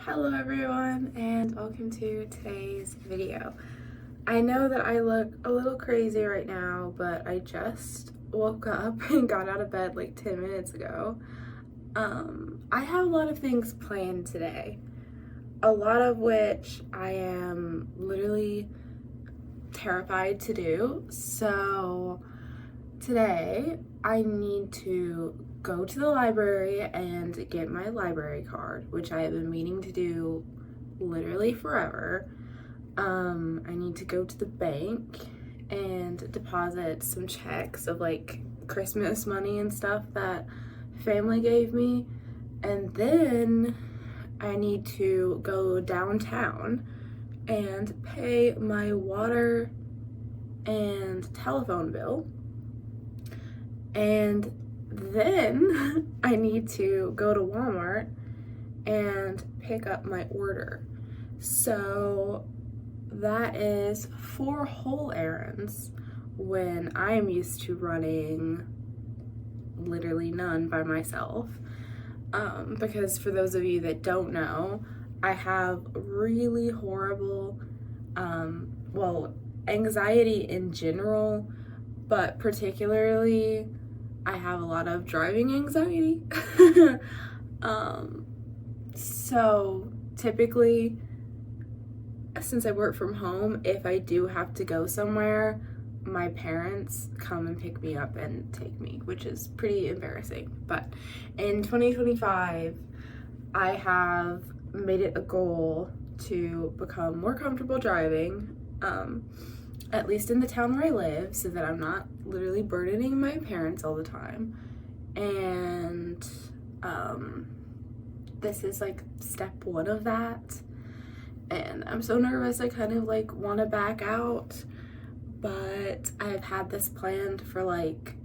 Hello everyone and welcome to today's video. I know that I look a little crazy right now, but I just woke up and got out of bed like 10 minutes ago. I have a lot of things planned today, a lot of which I am literally terrified to do. So today I need to go to the library and get my library card, which I have been meaning to do literally forever. I need to go to the bank and deposit some checks of like Christmas money and stuff that family gave me. And then I need to go downtown and pay my water and telephone bill. And then I need to go to Walmart and pick up my order. So that is 4 whole errands when I am used to running literally none by myself. Because for those of you that don't know, I have really horrible, anxiety in general, but particularly I have a lot of driving anxiety. So typically, since I work from home, if I do have to go somewhere, my parents come and pick me up and take me, which is pretty embarrassing. But in 2025, I have made it a goal to become more comfortable driving, at least in the town where I live, so that I'm not literally burdening my parents all the time. And this is like step 1 of that. And I'm so nervous, I kind of like want to back out, but I've had this planned for like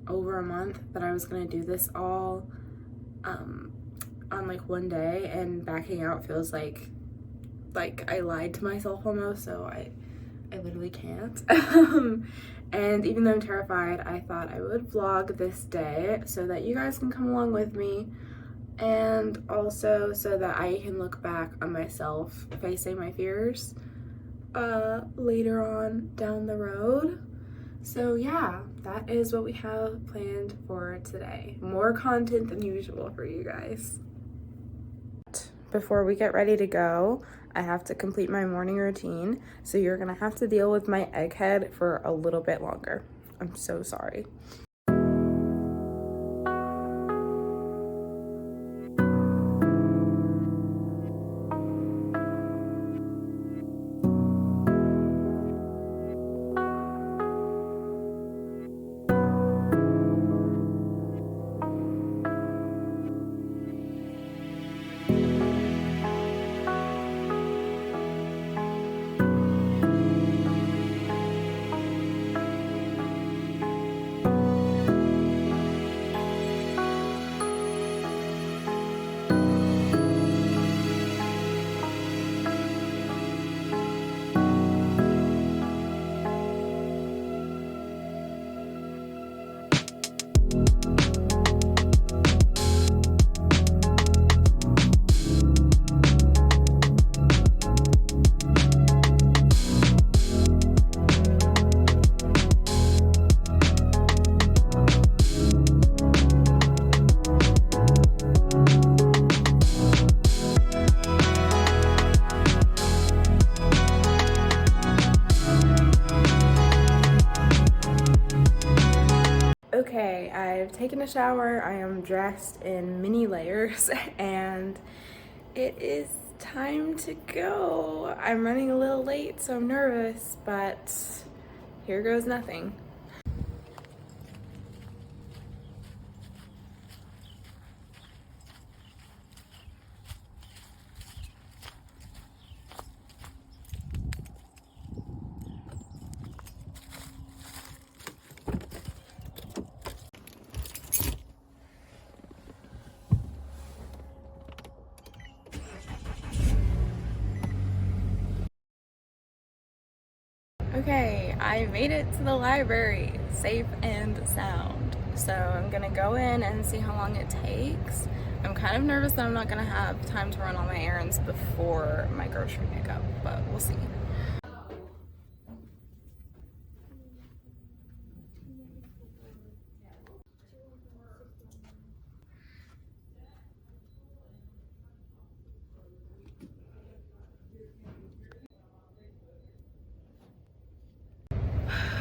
over a month, that I was going to do this all on like one day, and backing out feels like I lied to myself almost, so I literally can't. And even though I'm terrified, I thought I would vlog this day so that you guys can come along with me, and also so that I can look back on myself facing my fears later on down the road. So yeah, that is what we have planned for today. More content than usual for you guys. Before we get ready to go, I have to complete my morning routine, so you're gonna have to deal with my egghead for a little bit longer. I'm so sorry. Okay, I've taken a shower, I am dressed in mini layers, and it is time to go. I'm running a little late, so I'm nervous, but here goes nothing. Okay, I made it to the library, safe and sound. So I'm gonna go in and see how long it takes. I'm kind of nervous that I'm not gonna have time to run all my errands before my grocery pickup, but we'll see.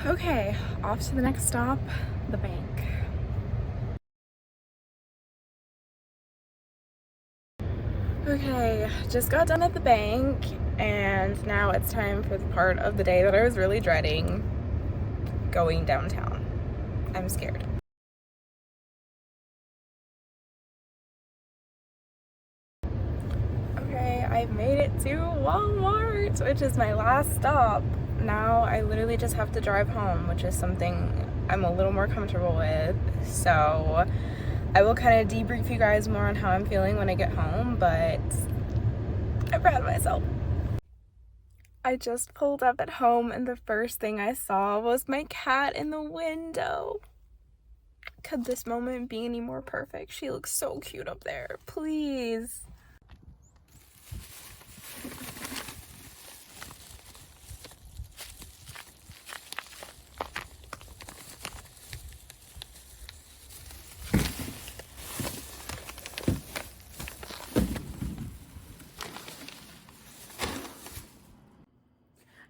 Okay, off to the next stop, the bank. Okay, just got done at the bank, and now it's time for the part of the day that I was really dreading, going downtown. I'm scared. Okay, I've made it to Walmart, which is my last stop. Now I literally just have to drive home, which is something I'm a little more comfortable with. So I will kind of debrief you guys more on how I'm feeling when I get home, but I'm proud of myself. I just pulled up at home and the first thing I saw was my cat in the window. Could this moment be any more perfect? She looks so cute up there. Please.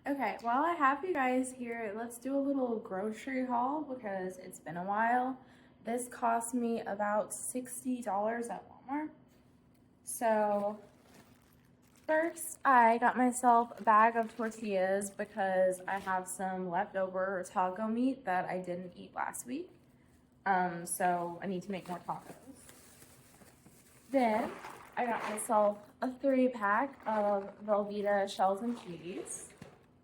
Okay, while I have you guys here, let's do a little grocery haul because it's been a while. This cost me about $60 at Walmart. So first, I got myself a bag of tortillas because I have some leftover taco meat that I didn't eat last week. So I need to make more tacos. Then I got myself a 3-pack of Velveeta shells and cheese,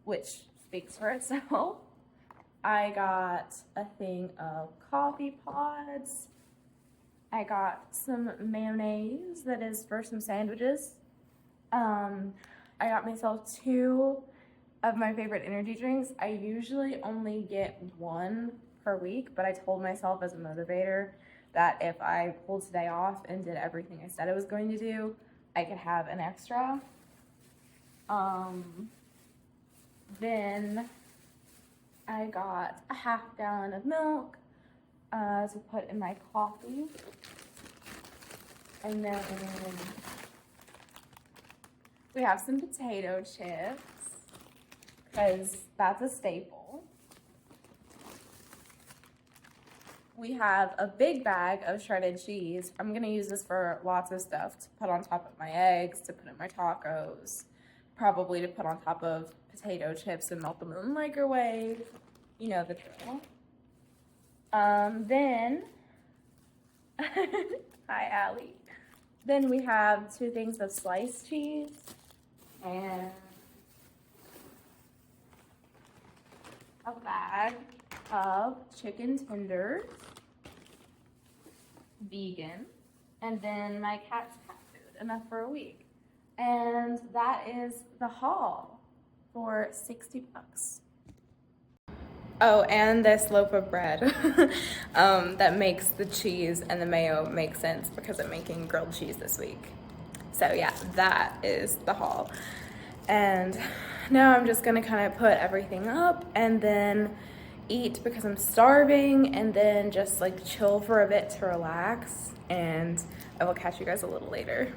which speaks for itself. I got a thing of coffee pods. I got some mayonnaise that is for some sandwiches. I got myself 2 of my favorite energy drinks. I usually only get 1 per week, but I told myself as a motivator that if I pulled today off and did everything I said I was going to do, I could have an extra. Then I got a ½ gallon of milk to put in my coffee. And then we have some potato chips because that's a staple. We have a big bag of shredded cheese. I'm gonna use this for lots of stuff, to put on top of my eggs, to put in my tacos, probably to put on top of potato chips and melt them in the microwave. You know the drill. Then, hi Allie. Then we have 2 things of sliced cheese and a bag of chicken tenders, vegan, and then my cat's cat food, enough for a week. And that is the haul for $60. Oh, and this loaf of bread that makes the cheese and the mayo make sense because I'm making grilled cheese this week. So yeah, that is the haul. And now I'm just gonna kind of put everything up and then eat because I'm starving, and then just like chill for a bit to relax, and I will catch you guys a little later.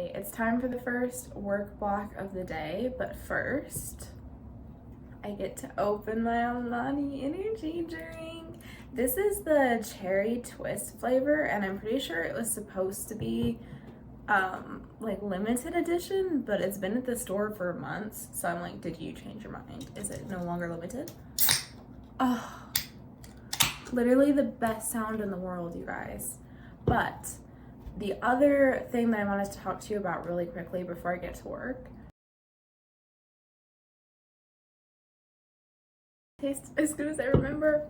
Okay, it's time for the first work block of the day, but first, I get to open my Alani energy drink. This is the cherry twist flavor, and I'm pretty sure it was supposed to be like limited edition, but it's been at the store for months, so I'm like, did you change your mind? Is it no longer limited? Oh, literally the best sound in the world, you guys. But the other thing that I wanted to talk to you about really quickly before I get to work, taste as good as I remember,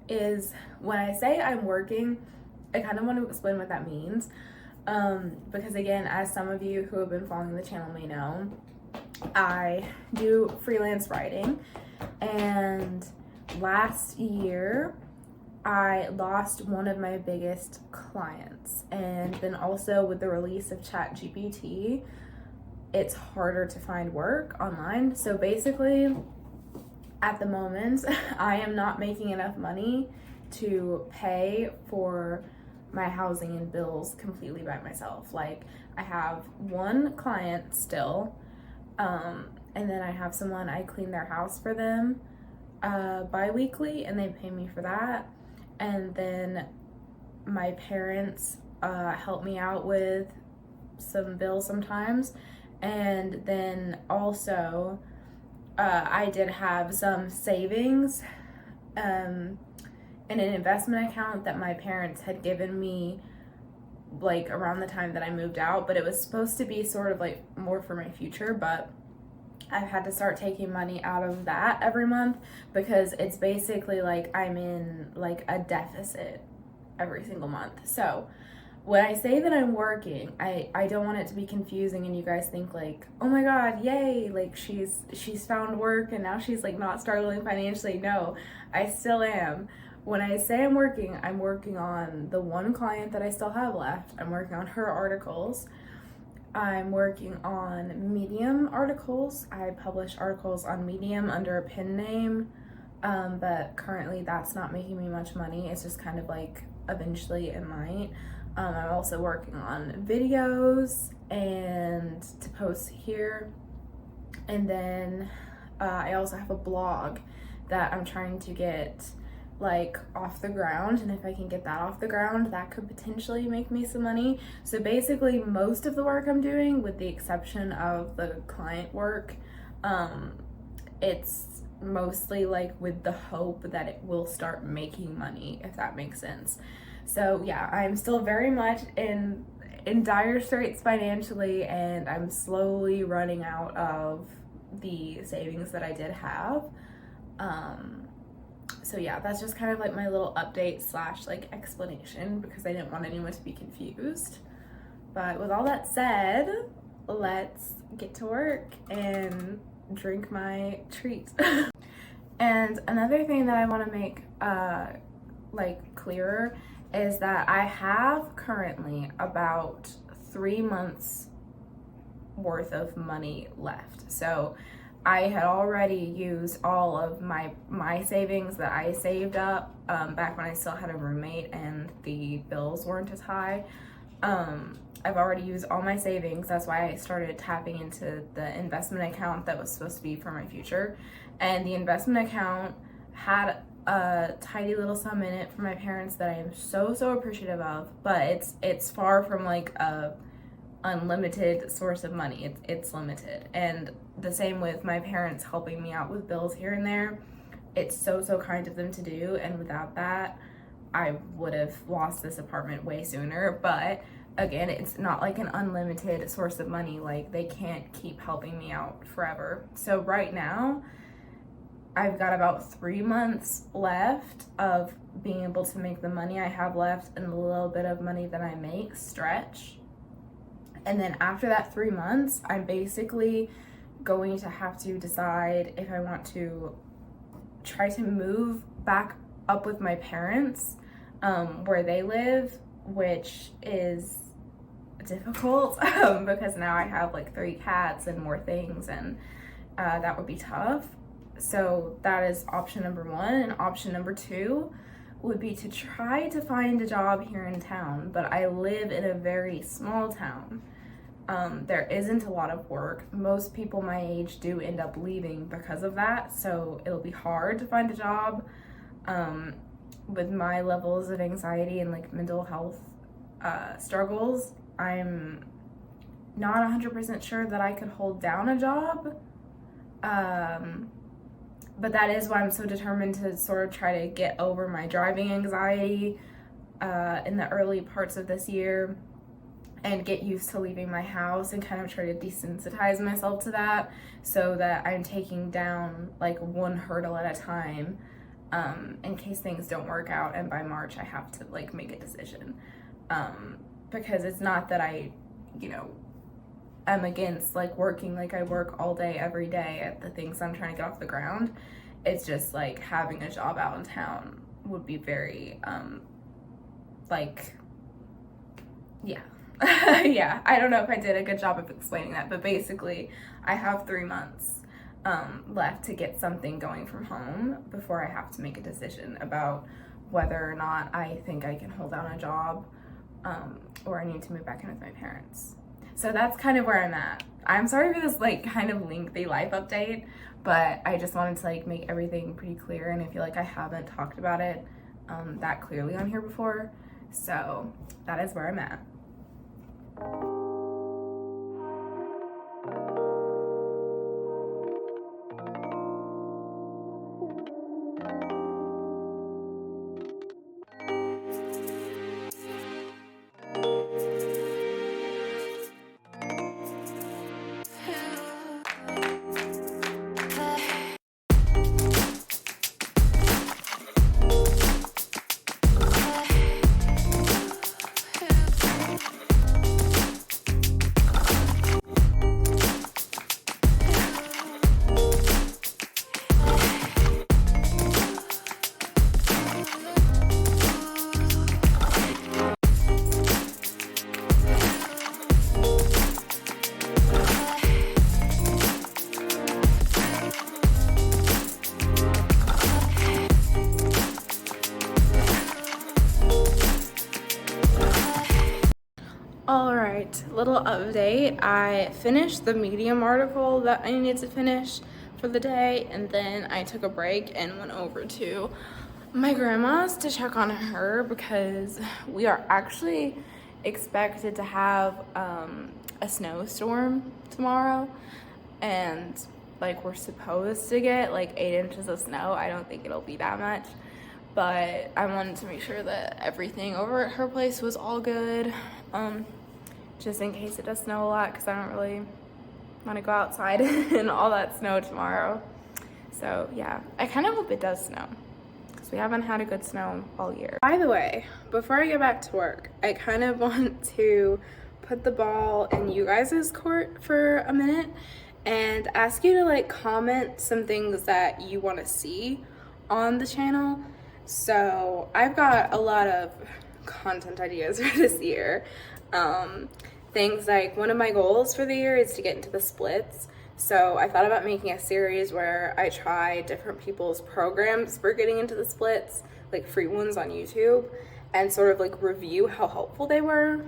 is when I say I'm working, I kind of want to explain what that means, because again, as some of you who have been following the channel may know, I do freelance writing, and last year I lost one of my biggest clients, and then also with the release of ChatGPT, it's harder to find work online. So basically, at the moment, I am not making enough money to pay for my housing and bills completely by myself. Like, I have one client still, and then I have someone, I clean their house for them bi-weekly, and they pay me for that. And then my parents help me out with some bills sometimes. And then also I did have some savings in an investment account that my parents had given me like around the time that I moved out, but it was supposed to be sort of like more for my future, but I've had to start taking money out of that every month because it's basically like I'm in like a deficit every single month. So when I say that I'm working, I don't want it to be confusing and you guys think like, oh my god, yay, like she's found work and now she's like not struggling financially. No, I still am. When I say I'm working on the one client that I still have left. I'm working on her articles. I'm working on Medium articles. I publish articles on Medium under a pen name, but currently that's not making me much money. It's just kind of like eventually it might. I'm also working on videos and to post here. And then I also have a blog that I'm trying to get like off the ground, and if I can get that off the ground, that could potentially make me some money. So basically most of the work I'm doing, with the exception of the client work, it's mostly like with the hope that it will start making money, if that makes sense. So yeah, I'm still very much in dire straits financially, and I'm slowly running out of the savings that I did have. So yeah, that's just kind of like my little update slash like explanation, because I didn't want anyone to be confused. But with all that said, let's get to work and drink my treat. And another thing that I want to make like clearer is that I have currently about 3 months worth of money left. So I had already used all of my savings that I saved up back when I still had a roommate and the bills weren't as high. I've already used all my savings. That's why I started tapping into the investment account that was supposed to be for my future. And the investment account had a tiny little sum in it for my parents that I am so appreciative of, but it's far from like a unlimited source of money. It's limited. And the same with my parents helping me out with bills here and there. It's so kind of them to do, and without that I would have lost this apartment way sooner. But again, it's not like an unlimited source of money. Like, they can't keep helping me out forever. So right now I've got about 3 months left of being able to make the money I have left and the little bit of money that I make stretch. And then after that 3 months, I'm basically going to have to decide if I want to try to move back up with my parents where they live, which is difficult because now I have like 3 cats and more things, and that would be tough. So that is option number 1. And option number 2 would be to try to find a job here in town, but I live in a very small town. There isn't a lot of work. Most people my age do end up leaving because of that, so it'll be hard to find a job. With my levels of anxiety and like mental health struggles, I'm not 100% sure that I could hold down a job. But that is why I'm so determined to sort of try to get over my driving anxiety in the early parts of this year and get used to leaving my house and kind of try to desensitize myself to that so that I'm taking down like one hurdle at a time in case things don't work out and by March I have to like make a decision. Because it's not that I, I'm against like working like I work all day every day at the things I'm trying to get off the ground. It's just like having a job out in town would be very yeah, I don't know if I did a good job of explaining that, but basically I have 3 months left to get something going from home before I have to make a decision about whether or not I think I can hold down a job or I need to move back in with my parents. So that's kind of where I'm at. I'm sorry for this like kind of lengthy life update, but I just wanted to like make everything pretty clear, and I feel like I haven't talked about it that clearly on here before. So that is where I'm at. Alright, little update. I finished the Medium article that I needed to finish for the day, and then I took a break and went over to my grandma's to check on her because we are actually expected to have a snowstorm tomorrow, and like we're supposed to get like 8 inches of snow. I don't think it'll be that much, but I wanted to make sure that everything over at her place was all good. Just in case it does snow a lot, because I don't really want to go outside in all that snow tomorrow. So yeah, I kind of hope it does snow because we haven't had a good snow all year. By the way, before I get back to work, I kind of want to put the ball in you guys' court for a minute and ask you to like comment some things that you want to see on the channel. So I've got a lot of content ideas for this year. Things like one of my goals for the year is to get into the splits. So I thought about making a series where I try different people's programs for getting into the splits, like free ones on YouTube, and sort of like review how helpful they were.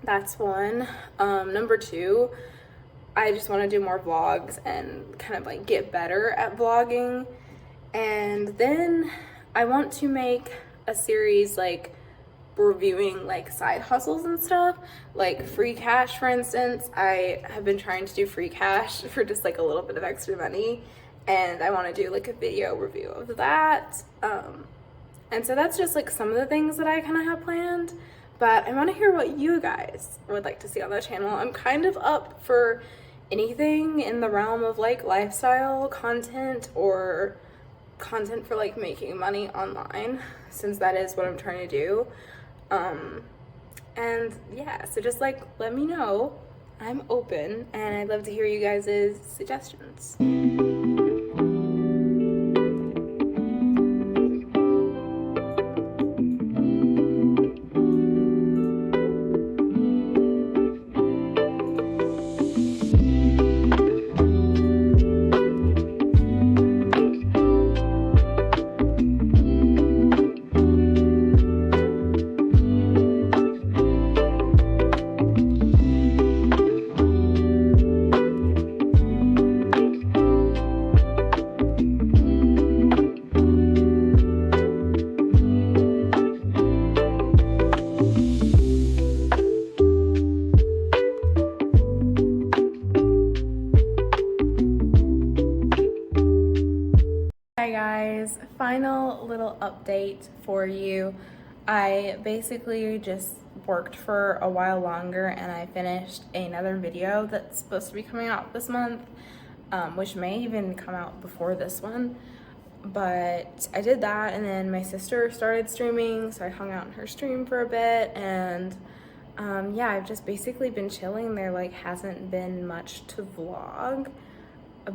That's one. Number two, I just want to do more vlogs and kind of like get better at vlogging. And then I want to make a series like reviewing like side hustles and stuff, like free cash, for instance. I have been trying to do free cash for just like a little bit of extra money, and I want to do like a video review of that. And so that's just like some of the things that I kind of have planned, but I want to hear what you guys would like to see on the channel. I'm kind of up for anything in the realm of like lifestyle content or content for like making money online, since that is what I'm trying to do. And yeah, so just like let me know. I'm open and I'd love to hear you guys' suggestions. final little update for you. I basically just worked for a while longer and I finished another video that's supposed to be coming out this month, which may even come out before this one. But I did that, and then my sister started streaming, so I hung out in her stream for a bit, and yeah, I've just basically been chilling. There like hasn't been much to vlog,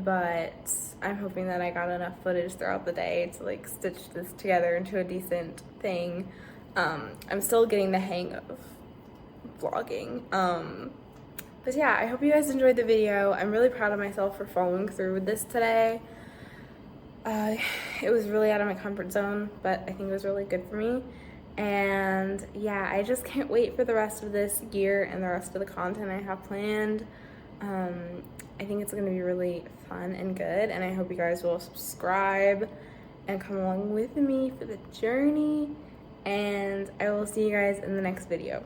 but I'm hoping that I got enough footage throughout the day to like stitch this together into a decent thing. I'm still getting the hang of vlogging. But yeah, I hope you guys enjoyed the video. I'm really proud of myself for following through with this today. It was really out of my comfort zone, but I think it was really good for me. And yeah, I just can't wait for the rest of this year and the rest of the content I have planned. I think it's going to be really fun and good, and I hope you guys will subscribe and come along with me for the journey, and I will see you guys in the next video.